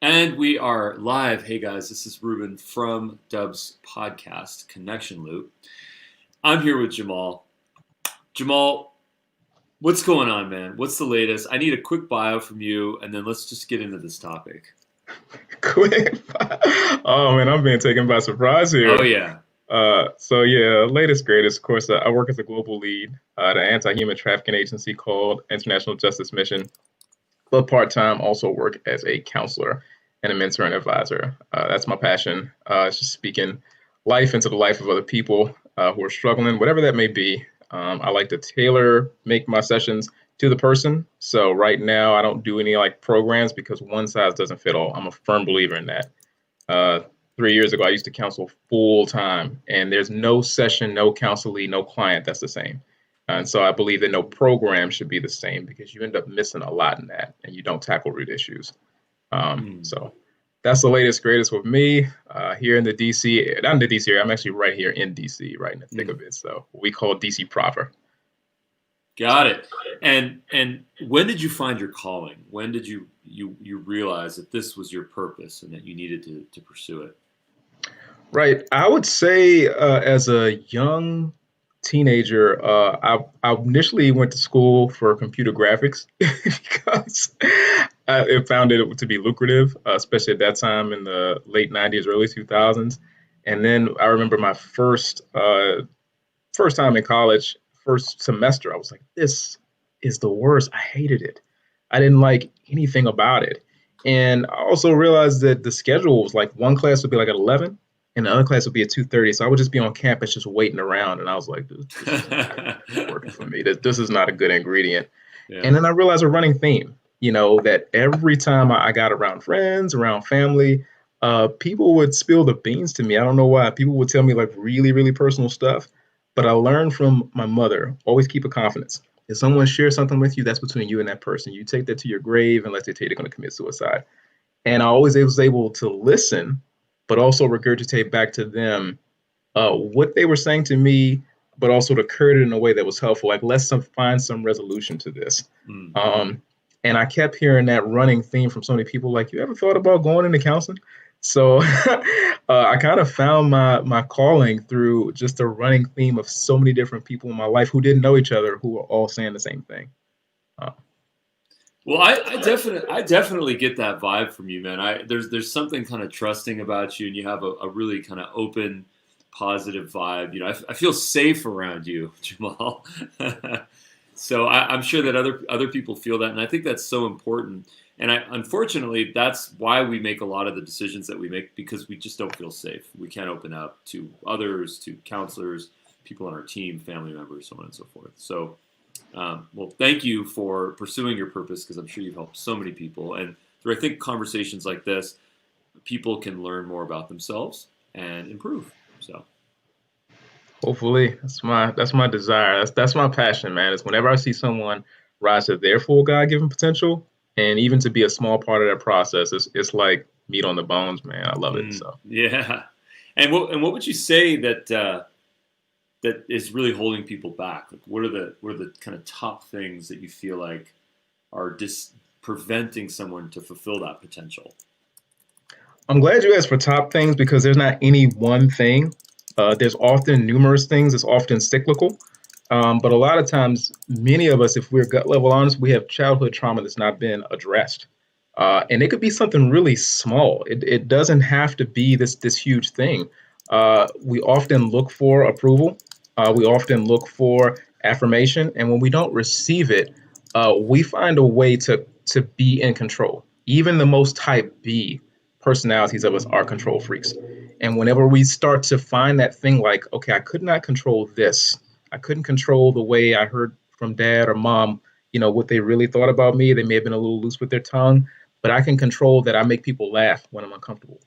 And we are live. Hey guys, this is Ruben from Dubb's podcast, Connection Loop. I'm here with Jahmaal. Jahmaal, what's going on, man? What's the latest? I need a quick bio from you, and then let's just get into this topic. Quick. Oh man, I'm being taken by surprise Oh, here. yeah. Latest greatest. Of course, I work as a global lead at an anti-human trafficking agency called International Justice Mission. But part-time, also work as a counselor and a mentor and advisor. That's my passion. It's just speaking life into the life of other people who are struggling, whatever that may be. I like to make my sessions to the person. So right now, I don't do any like programs because one size doesn't fit all. I'm a firm believer in that. Uh, 3 years ago, I used to counsel full time, and there's no session, no counselee, no client that's the same. And so I believe that no program should be the same because you end up missing a lot in that and you don't tackle root issues. Hmm. So that's the latest, greatest with me here in the DC, not in the DC area. I'm actually right here in DC, right in the thick Hmm. of it. So we call DC proper. Got it. And when did you find your calling? When did you realize that this was your purpose and that you needed to pursue it? Right. I would say as a young teenager, I initially went to school for computer graphics because I found it to be lucrative, especially at that time in the late 90s, early 2000s. And then I remember my first time in college, first semester, I was like, this is the worst. I hated it. I didn't like anything about it. And I also realized that the schedule was like one class would be like at 11 and the other class would be at 2:30. So I would just be on campus just waiting around. And I was like, this is not working for me. This is not a good ingredient. And Yeah. then I realized a running theme, that every time I got around friends, around family, people would spill the beans to me. I don't know why. People would tell me like really, really personal stuff. But I learned from my mother, always keep a confidence. If someone shares something with you, that's between you and that person. You take that to your grave unless they tell you they're going to commit suicide. And I always was able to listen, but also regurgitate back to them what they were saying to me, but also to curt it in a way that was helpful. Like, find some resolution to this. Hmm. Um, and I kept hearing that running theme from so many people, like, you ever thought about going into counseling? So I kind of found my calling through just a running theme of so many different people in my life who didn't know each other, who were all saying the same thing. Uh, Well, I definitely get that vibe from you, man. There's something kind of trusting about you, and you have a really kind of open, positive vibe. I feel safe around you, Jahmaal. So I'm sure that other people feel that, and I think that's so important. And unfortunately, that's why we make a lot of the decisions that we make because we just don't feel safe. We can't open up to others, to counselors, people on our team, family members, so on and so forth. So. Well, thank you for pursuing your purpose because I'm sure you've helped so many people. And through, I think, conversations like this, people can learn more about themselves and improve. So, Hopefully, that's my desire. That's my passion, man. Is whenever I see someone rise to their full God given potential, and even to be a small part of that process, it's like meat on the bones, man. I love it. So. yeah. And what would you say that is really holding people back? Like, what are the kind of top things that you feel like are just preventing someone to fulfill that potential? I'm glad you asked for top things because there's not any one thing. There's often numerous things. It's often cyclical. But a lot of times, many of us, if we're gut level honest, we have childhood trauma that's not been addressed. And it could be something really small. It doesn't have to be this huge thing. We often look for approval. We often look for affirmation. And when we don't receive it, we find a way to be in control. Even the most type B personalities of us are control freaks. And whenever we start to find that thing like, okay, I could not control this. I couldn't control the way I heard from dad or mom, what they really thought about me. They may have been a little loose with their tongue, but I can control that I make people laugh when I'm uncomfortable.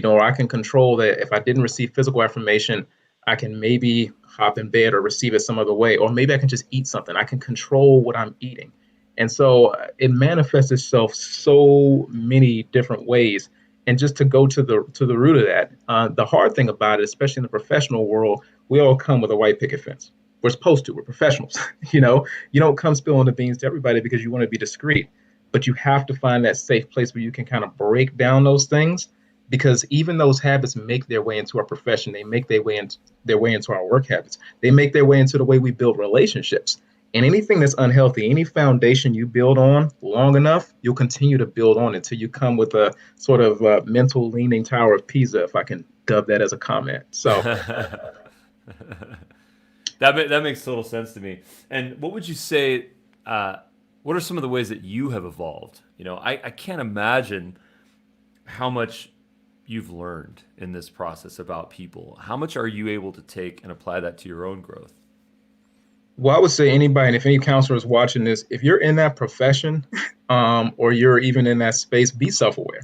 Or I can control that if I didn't receive physical affirmation, I can maybe hop in bed or receive it some other way, or maybe I can just eat something. I can control what I'm eating. And so it manifests itself so many different ways. And just to go to the root of that, the hard thing about it, especially in the professional world, we all come with a white picket fence. We're supposed to. We're professionals. You don't come spilling the beans to everybody because you want to be discreet. but you have to find that safe place where you can kind of break down those things, because even those habits make their way into our profession. They make their way into our work habits. They make their way into the way we build relationships. And anything that's unhealthy, any foundation you build on long enough, you'll continue to build on until you come with a sort of mental leaning tower of Pisa, if I can dub that as a comment. So, That makes total sense to me. And what would you say? What are some of the ways that you have evolved? I can't imagine how much you've learned in this process about people. How much are you able to take and apply that to your own growth? well, I would say anybody, and if any counselor is watching this, if you're in that profession, or you're even in that space, be self-aware.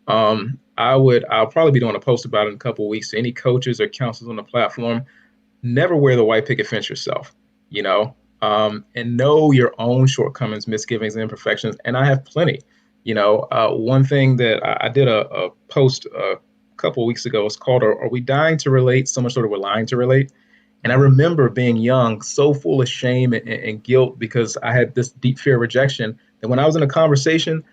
I'll probably be doing a post about it in a couple of weeks to any coaches or counselors on the platform. Never wear the white picket fence yourself, you know, and know your own shortcomings, misgivings, and imperfections. And I have plenty. One thing that I did a post a couple of weeks ago is called "Are We Dying to Relate so much so that we're lying to relate?" And I remember being young, so full of shame and guilt because I had this deep fear of rejection that when I was in a conversation,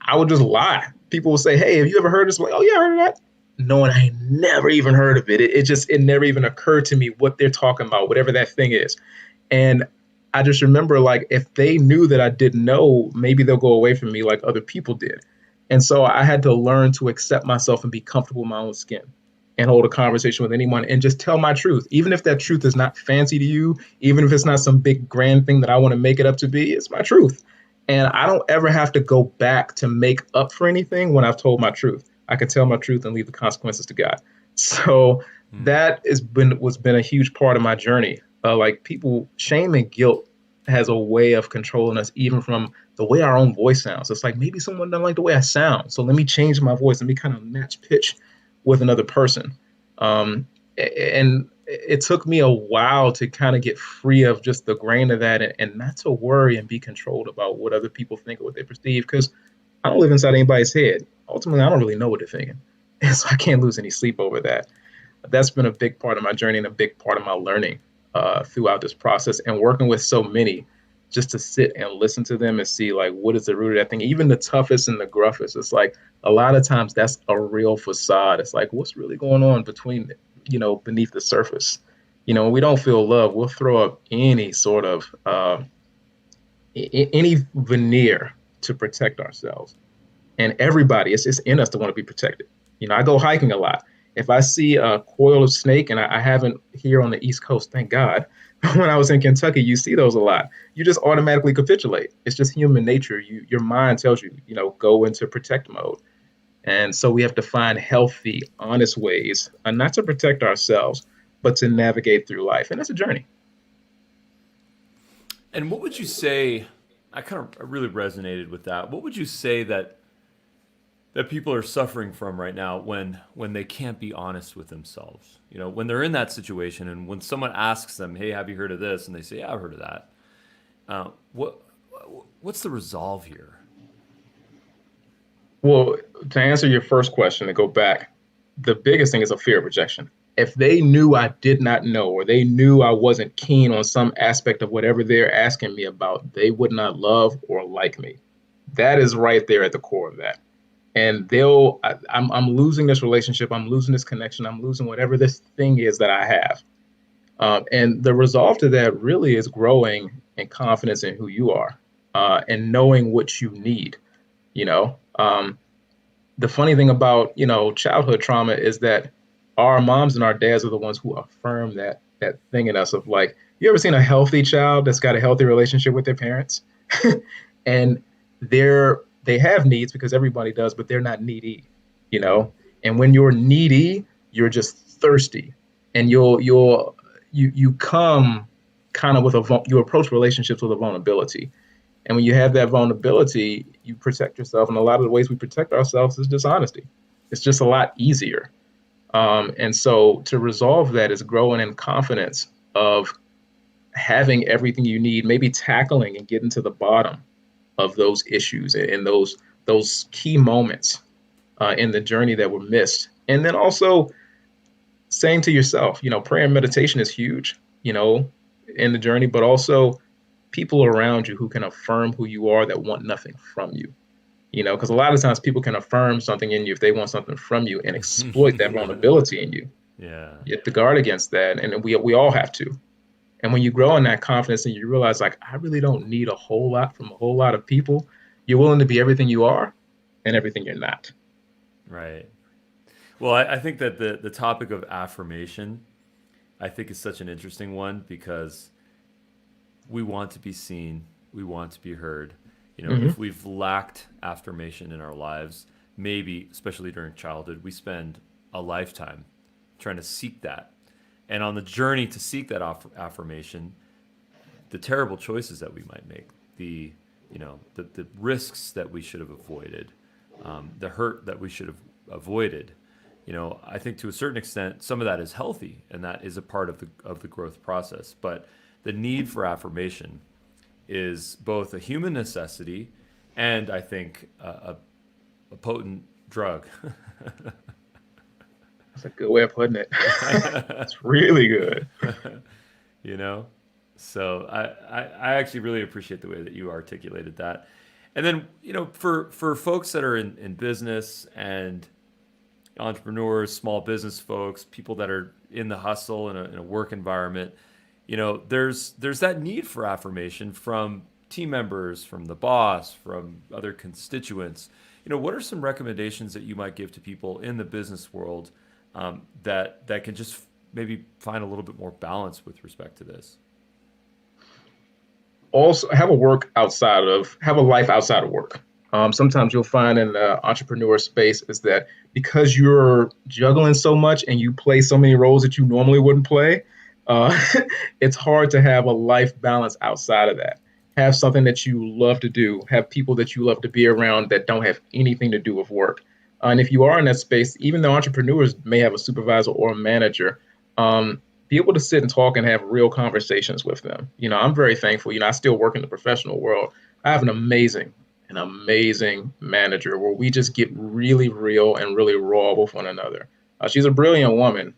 I would just lie. People would say, "Hey, have you ever heard this?" I'm like, "Oh yeah, I heard of that." Knowing I never even heard of it. It never even occurred to me what they're talking about, whatever that thing is. And I just remember, like, if they knew that I didn't know, maybe they'll go away from me like other people did. And so I had to learn to accept myself and be comfortable in my own skin and hold a conversation with anyone and just tell my truth. Even if that truth is not fancy to you, even if it's not some big grand thing that I want to make it up to be, it's my truth. And I don't ever have to go back to make up for anything when I've told my truth. I can tell my truth and leave the consequences to God. So Hmm. that has been a huge part of my journey. Like, people, shame and guilt has a way of controlling us, even from the way our own voice sounds. It's like maybe someone doesn't like the way I sound, so let me change my voice. Let me kind of match pitch with another person. And it took me a while to kind of get free of just the grain of that, and not to worry and be controlled about what other people think or what they perceive, because I don't live inside anybody's head. Ultimately, I don't really know what they're thinking. And so I can't lose any sleep over that. That's been a big part of my journey and a big part of my learning throughout this process, and working with so many, just to sit and listen to them and see, like, what is the root of that thing. Even the toughest and the gruffest, it's like a lot of times that's a real facade. It's like, what's really going on beneath the surface. When we don't feel love, we'll throw up any sort of any veneer to protect ourselves. And everybody, it's in us to want to be protected. I go hiking a lot. If I see a coil of snake, and I haven't here on the East Coast, thank God. When I was in Kentucky, you see those a lot. You just automatically capitulate. It's just human nature. Your mind tells you, go into protect mode. And so we have to find healthy, honest ways, not to protect ourselves, but to navigate through life. And it's a journey. And what would you say? I really resonated with that. What would you say that people are suffering from right now when they can't be honest with themselves? When they're in that situation, and when someone asks them, "Hey, have you heard of this?" and they say, "Yeah, I've heard of that." Uh, what what's the resolve here? Well, to answer your first question and go back, the biggest thing is a fear of rejection. If they knew I did not know, or they knew I wasn't keen on some aspect of whatever they're asking me about, they would not love or like me. That is right there at the core of that. And I'm losing this relationship. I'm losing this connection. I'm losing whatever this thing is that I have. And the resolve to that really is growing in confidence in who you are, and knowing what you need. You know, the funny thing about childhood trauma is that our moms and our dads are the ones who affirm that thing in us of, like, you ever seen a healthy child that's got a healthy relationship with their parents? And they have needs, because everybody does, but they're not needy, you know. And when you're needy, you're just thirsty, and you come kind of with you approach relationships with a vulnerability. And when you have that vulnerability, you protect yourself. And a lot of the ways we protect ourselves is dishonesty. It's just a lot easier. And so to resolve that is growing in confidence of having everything you need, maybe tackling and getting to the bottom of those issues and those key moments in the journey that were missed. And then also saying to yourself, prayer and meditation is huge, in the journey, but also people around you who can affirm who you are that want nothing from you. Because a lot of times people can affirm something in you if they want something from you and exploit that vulnerability in you. Yeah. You have to guard against that, and we all have to. And when you grow in that confidence and you realize, like, I really don't need a whole lot from a whole lot of people, you're willing to be everything you are and everything you're not. Right. Well, I think that the topic of affirmation, I think, is such an interesting one because we want to be seen, we want to be heard. Mm-hmm. If we've lacked affirmation in our lives, maybe, especially during childhood, we spend a lifetime trying to seek that. And on the journey to seek that affirmation, the terrible choices that we might make, the risks that we should have avoided, the hurt that we should have avoided. I think to a certain extent, some of that is healthy, and that is a part of the growth process. But the need for affirmation is both a human necessity and, I think, a potent drug. That's a good way of putting it. It's really good. you know so I actually really appreciate the way that you articulated that. And then for folks that are in business and entrepreneurs, small business folks, people that are in the hustle in a work environment, there's that need for affirmation from team members, from the boss, from other constituents. What are some recommendations that you might give to people in the business world, that can just maybe find a little bit more balance with respect to this? Also, have a life outside of work. Sometimes you'll find in the entrepreneur space is that because you're juggling so much and you play so many roles that you normally wouldn't play, uh, it's hard to have a life balance outside of that. Have something that you love to do. Have people that you love to be around that don't have anything to do with work. And if you are in that space, even though entrepreneurs may have a supervisor or a manager, be able to sit and talk and have real conversations with them. I'm very thankful. I still work in the professional world. I have an amazing manager where we just get really real and really raw with one another. She's a brilliant woman,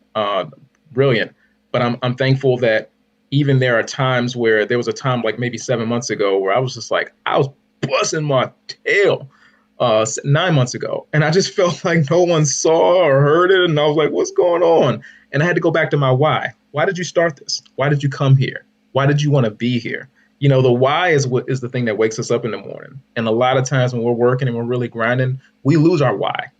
brilliant. But I'm thankful that even there are times where there was a time like maybe 7 months ago where I was just like, I was busting my tail 9 months ago. And I just felt like no one saw or heard it. And I was like, what's going on? And I had to go back to my why. Why did you start this? Why did you come here? Why did you want to be here? The why is what is the thing that wakes us up in the morning. And a lot of times when we're working and we're really grinding, we lose our why.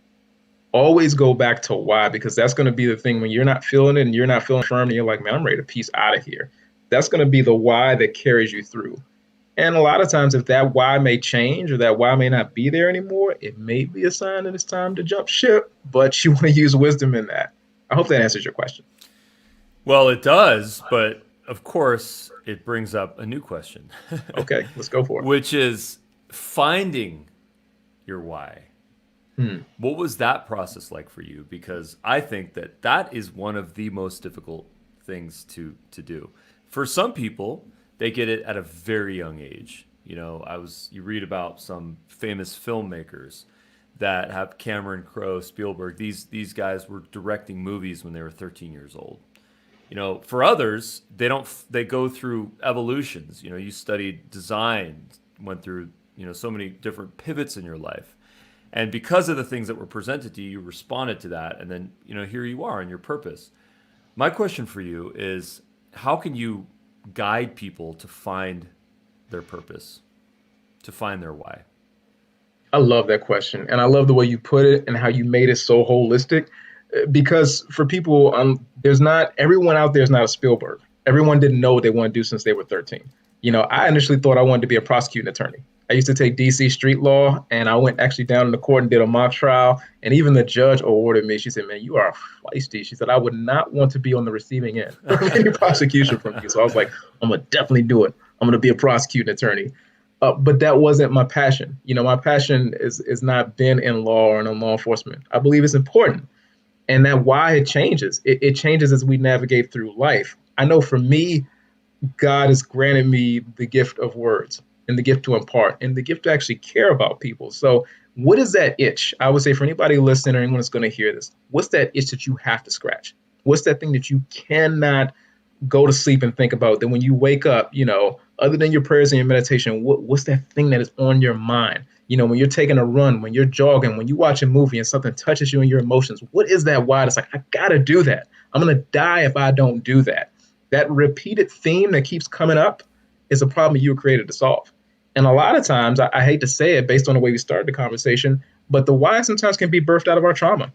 Always go back to why, because that's going to be the thing when you're not feeling it and you're not feeling firm and you're like, man, I'm ready to peace out of here. That's going to be the why that carries you through. And a lot of times, if that why may change or that why may not be there anymore, it may be a sign that it's time to jump ship, but you want to use wisdom in that. I hope that answers your question. Well, it does, but of course, it brings up a new question. Okay, let's go for it. Which is finding your why. What was that process like for you? Because I think that is one of the most difficult things to do. For some people, they get it at a very young age. You read about some famous filmmakers that have Cameron Crowe, Spielberg. These guys were directing movies when they were 13 years old. For others, they go through evolutions. You studied design, went through, so many different pivots in your life. And because of the things that were presented to you, you responded to that. And then, here you are in your purpose. My question for you is, how can you guide people to find their purpose, to find their why? I love that question. And I love the way you put it and how you made it so holistic. Because for people, everyone out there is not a Spielberg. Everyone didn't know what they want to do since they were 13. I initially thought I wanted to be a prosecuting attorney. I used to take DC street law, and I went actually down in the court and did a mock trial. And even the judge awarded me. She said, man, you are feisty. She said, I would not want to be on the receiving end of any prosecution from you. So I was like, I'm going to definitely do it. I'm going to be a prosecuting attorney. But that wasn't my passion. My passion is not been in law or in law enforcement. I believe it's important. And that why it changes. It changes as we navigate through life. I know for me, God has granted me the gift of words and the gift to impart and the gift to actually care about people. So what is that itch? I would say for anybody listening or anyone that's going to hear this, what's that itch that you have to scratch? What's that thing that you cannot go to sleep and think about, that when you wake up, Other than your prayers and your meditation, what's that thing that is on your mind? When you're taking a run, when you're jogging, when you watch a movie and something touches you in your emotions, what is that why? It's like, I gotta do that. I'm gonna die if I don't do that. That repeated theme that keeps coming up is a problem you were created to solve. And a lot of times, I hate to say it based on the way we started the conversation, but the why sometimes can be birthed out of our trauma.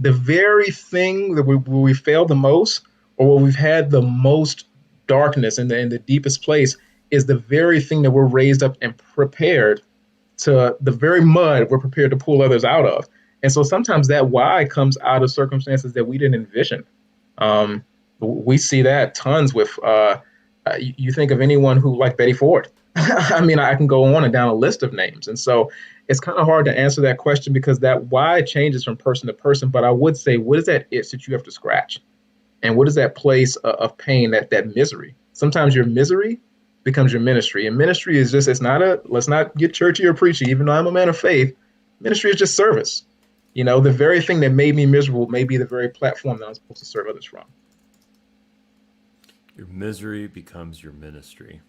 The very thing that we fail the most, or where we've had the most darkness in the deepest place, is the very thing that we're raised up and prepared to, the very mud we're prepared to pull others out of. And so sometimes that why comes out of circumstances that we didn't envision. We see that tons with, you think of anyone who, like Betty Ford. I mean, I can go on and down a list of names. And so it's kind of hard to answer that question because that why changes from person to person. But I would say, what is that itch that you have to scratch? And what is that place of pain, that misery? Sometimes your misery becomes your ministry. And ministry is just, let's not get churchy or preachy, even though I'm a man of faith. Ministry is just service. The very thing that made me miserable may be the very platform that I'm supposed to serve others from. Your misery becomes your ministry.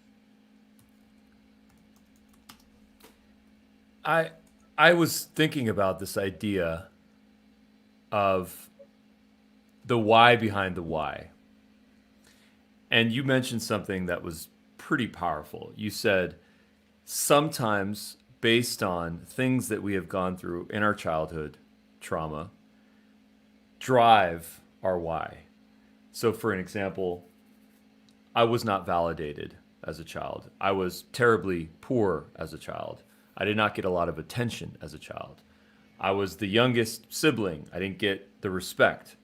I was thinking about this idea of the why behind the why. And you mentioned something that was pretty powerful. You said sometimes based on things that we have gone through in our childhood trauma drive our why. So for an example, I was not validated as a child. I was terribly poor as a child. I did not get a lot of attention as a child. I was the youngest sibling. I didn't get the respect.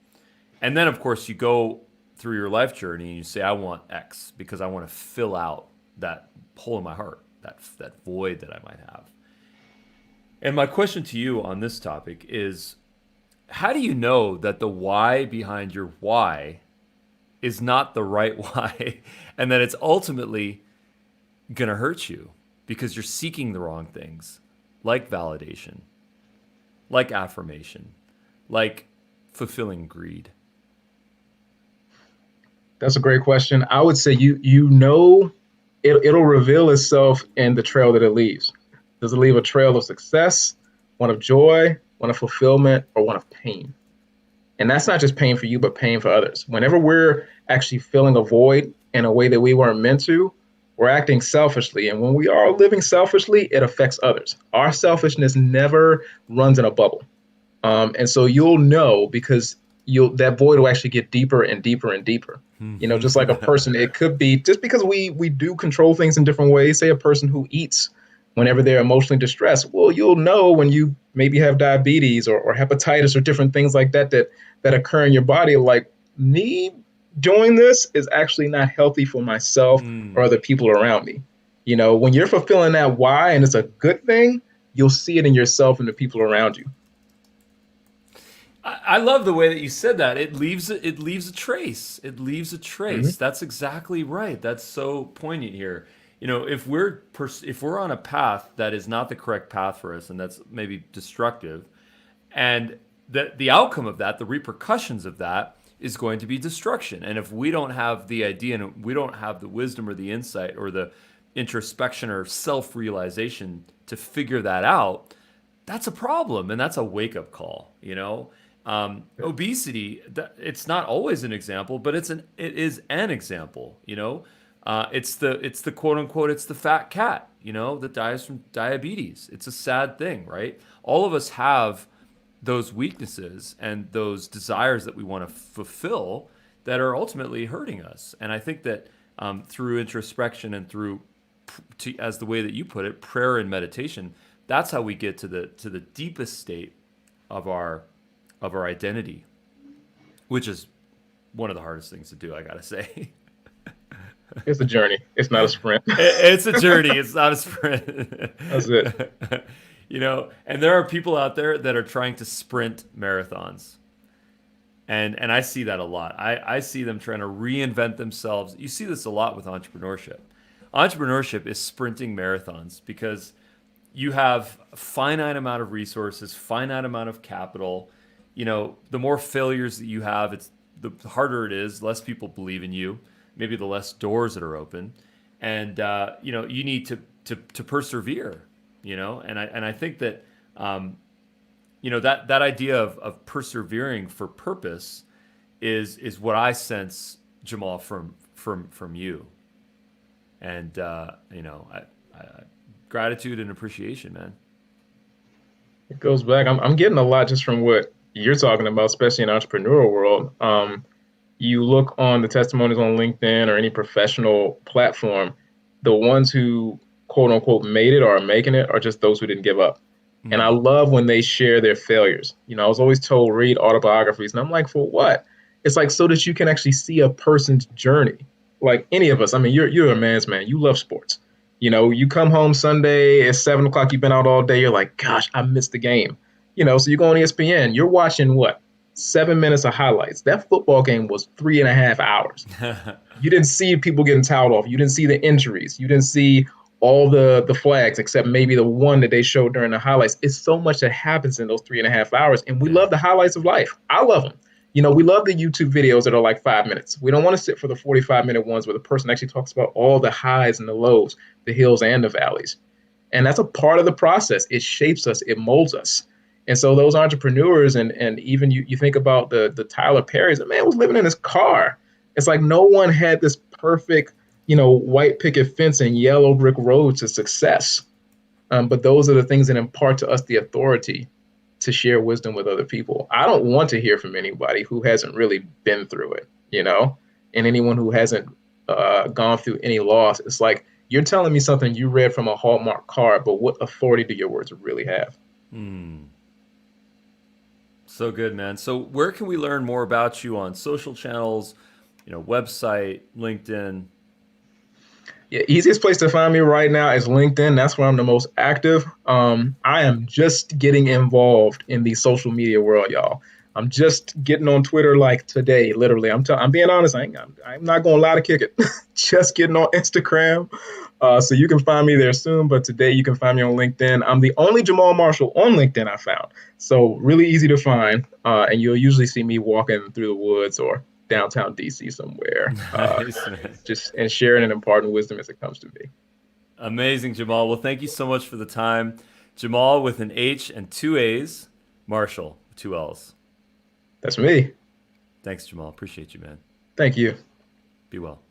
And then, of course, you go through your life journey and you say, I want X because I want to fill out that hole in my heart, that void that I might have. And my question to you on this topic is, how do you know that the why behind your why is not the right why and that it's ultimately going to hurt you? Because you're seeking the wrong things, like validation, like affirmation, like fulfilling greed. That's a great question. I would say it'll reveal itself in the trail that it leaves. Does it leave a trail of success, one of joy, one of fulfillment, or one of pain? And that's not just pain for you, but pain for others. Whenever we're actually filling a void in a way that we weren't meant to, we're acting selfishly. And when we are living selfishly, it affects others. Our selfishness never runs in a bubble. And so you'll know because that void will actually get deeper and deeper and deeper. Just like a person, it could be just because we do control things in different ways. Say a person who eats whenever they're emotionally distressed. Well, you'll know when you maybe have diabetes or hepatitis or different things like that occur in your body. Like, me doing this is actually not healthy for myself or other people around me. When you're fulfilling that why and it's a good thing, you'll see it in yourself and the people around you. I love the way that you said that. It leaves a trace. It leaves a trace. Mm-hmm. That's exactly right. That's so poignant here. If we're on a path that is not the correct path for us, and that's maybe destructive, and the outcome of that, the repercussions of that, is going to be destruction. And if we don't have the idea and we don't have the wisdom or the insight or the introspection or self-realization to figure that out, that's a problem, and that's a wake-up call. Obesity, it's not always an example, but it is an example. It's the quote unquote, it's the fat cat, that dies from diabetes. It's a sad thing, right? All of us have those weaknesses and those desires that we want to fulfill that are ultimately hurting us. And I think that through introspection and through, as the way that you put it, prayer and meditation, that's how we get to the deepest state of our identity, which is one of the hardest things to do, I gotta say. It's a journey. It's not a sprint. It's a journey. It's not a sprint. That's it. And there are people out there that are trying to sprint marathons. And I see that a lot. I see them trying to reinvent themselves. You see this a lot with entrepreneurship. Entrepreneurship is sprinting marathons because you have a finite amount of resources, finite amount of capital. The more failures that you have, the harder it is, less people believe in you, maybe the less doors that are open. and you need to persevere. And I think that that idea of persevering for purpose is what I sense, Jahmaal, from you. And gratitude and appreciation, man. It goes back. I'm getting a lot just from what you're talking about, especially in the entrepreneurial world. You look on the testimonies on LinkedIn or any professional platform, the ones who quote unquote made it or are making it are just those who didn't give up. And I Mm. love when they share their failures. I was always told read autobiographies, and I'm like, for what? It's like so that you can actually see a person's journey. Like any of us, I mean, you're a man's man. You love sports. You come home Sunday at 7 o'clock. You've been out all day. You're like, gosh, I missed the game. So you go on ESPN. You're watching what? 7 minutes of highlights. That football game was 3.5 hours. You didn't see people getting towed off. You didn't see the injuries. You didn't see all the flags except maybe the one that they showed during the highlights. It's so much that happens in those 3.5 hours. And we Yeah. love the highlights of life. I love them. We love the YouTube videos that are like 5 minutes. We don't want to sit for the 45-minute ones where the person actually talks about all the highs and the lows, the hills and the valleys. And that's a part of the process. It shapes us, it molds us. And so those entrepreneurs and even you think about the Tyler Perry's, the man was living in his car. It's like no one had this perfect, white picket fence and yellow brick road to success. But those are the things that impart to us the authority to share wisdom with other people. I don't want to hear from anybody who hasn't really been through it, and anyone who hasn't gone through any loss. It's like you're telling me something you read from a Hallmark card, but what authority do your words really have? Mm. So good, man. So where can we learn more about you on social channels, website, LinkedIn? Yeah, easiest place to find me right now is LinkedIn. That's where I'm the most active. I am just getting involved in the social media world, y'all. I'm just getting on Twitter like today, literally. I'm being honest. I'm not going to lie to kick it. Just getting on Instagram. So you can find me there soon. But today you can find me on LinkedIn. I'm the only Jahmaal Marshall on LinkedIn I found. So really easy to find. And you'll usually see me walking through the woods or downtown DC somewhere. Nice, man. Just and sharing and imparting wisdom as it comes to me. Amazing, Jahmaal. Well, thank you so much for the time. Jahmaal with an H and two A's, Marshall, with two L's. That's me. Thanks, Jahmaal. Appreciate you, man. Thank you. Be well.